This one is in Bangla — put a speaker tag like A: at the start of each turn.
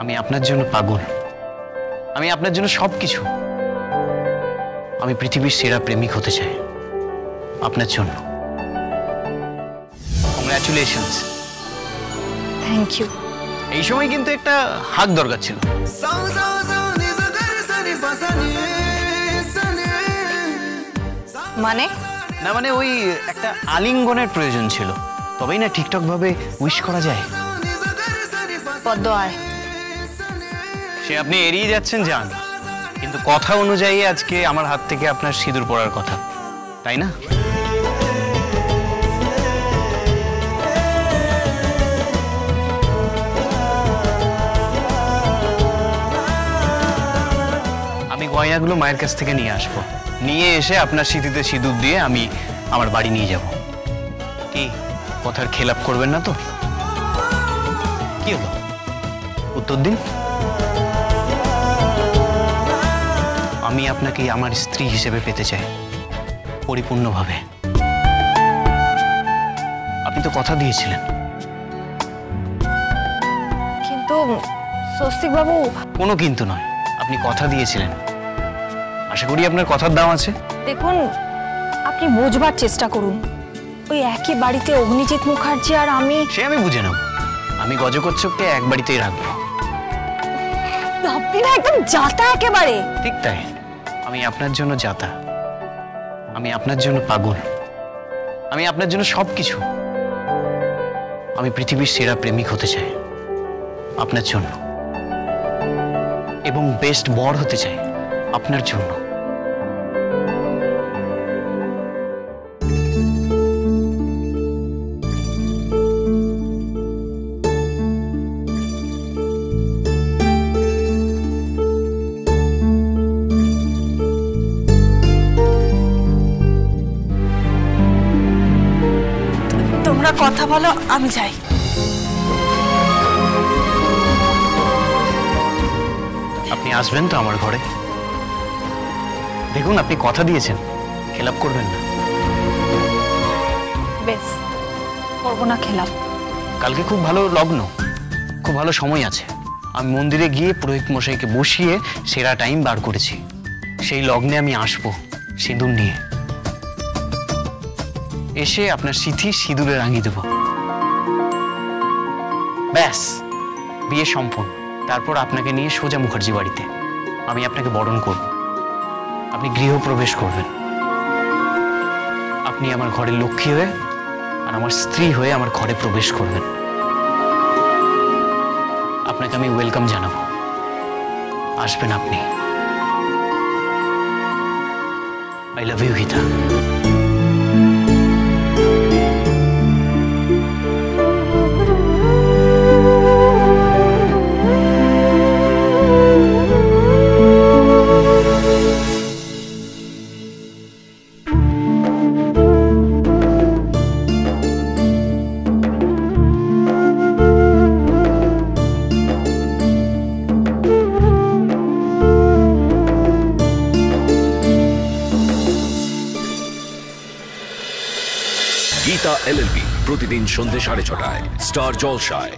A: আমি আপনার জন্য পাগল, আমি আপনার জন্য সবকিছু। আমি পৃথিবীর সেরা প্রেমিক হতে চাই আপনার জন্য। কংগ্রাচুলেশনস।
B: Thank you.
A: এই সময় কিন্তু একটা হাগ দরকার ছিল।
B: মানে?
A: না মানে ওই একটা আলিঙ্গনের প্রয়োজন ছিল, তবেই না ঠিকঠাক ভাবে উইশ করা যায়।
B: পদ্ম আয়।
A: সে আপনি এড়িয়ে যাচ্ছেন জান, কিন্তু কথা অনুযায়ী আজকে আমার হাত থেকে আপনার সিঁদুর পড়ার কথা, তাই না? আমি গয়নাগুলো মায়ের কাছ থেকে নিয়ে আসবো, নিয়ে এসে আপনার স্মৃতিতে সিঁদুর দিয়ে আমি আমার বাড়ি নিয়ে যাব। কি কথার খেলাপ করবেন না তো? কি হলো, উত্তর দিন। আমি আপনাকে আমার স্ত্রী হিসেবে পেতে চাই, পরিপূর্ণভাবে। আপনি তো কথা দিয়েছিলেন।
B: কিন্তু স্বস্তিক বাবু।
A: কোনো কিন্তু নয়, আপনি কথা দিয়েছিলেন। আশা করি আপনার কথার দাম আছে।
B: দেখুন, আপনি বোঝবার চেষ্টা করুন। ওই একই বাড়িতে অগ্নিজিৎ মুখার্জি আর আমি।
A: সে আমি বুঝে নেব। আমি গজকচ্ছপকে এক বাড়িতেই রাখবো।
B: আপনি না একদম জাতা একেবারে।
A: ঠিক তাই, আমি আপনার জন্য জাতা, আমি আপনার জন্য পাগল, আমি আপনার জন্য সবকিছু। আমি পৃথিবীর সেরা প্রেমিক হতে চাই আপনার জন্য, এবং বেস্ট বর হতে চাই আপনার জন্য।
B: তোমরা কথা বলো, আমি যাই।
A: আপনি আসবেন তো আমার ঘরে? দেখুন, আপনি কথা দিয়েছেন, খেলাপ করবেন না।
B: বেশ, করবো না খেলাপ।
A: কালকে খুব ভালো লগ্ন, খুব ভালো সময় আছে। আমি মন্দিরে গিয়ে পুরোহিত মশাইকে বসিয়ে সেরা টাইম বার করেছি। সেই লগ্নে আমি আসবো সিঁদুর নিয়ে, এসে আপনার সিঁথি সিঁদুরে রাঙিয়ে দেব। ব্যাস, বিয়ে সম্পূর্ণ। তারপর আপনাকে নিয়ে সোজা মুখার্জি বাড়িতে আমি আপনাকে বরণ করব। আপনি গৃহপ্রবেশ করবেন। আপনি আমার ঘরের লক্ষ্মী হয়ে আর আমার স্ত্রী হয়ে আমার ঘরে প্রবেশ করবেন। আপনাকে আমি ওয়েলকাম জানাবো। আসবেন আপনি। I love you Gita.
C: Gita LLB প্রতিদিন সন্ধ্যে 6:30 স্টার জলসায়।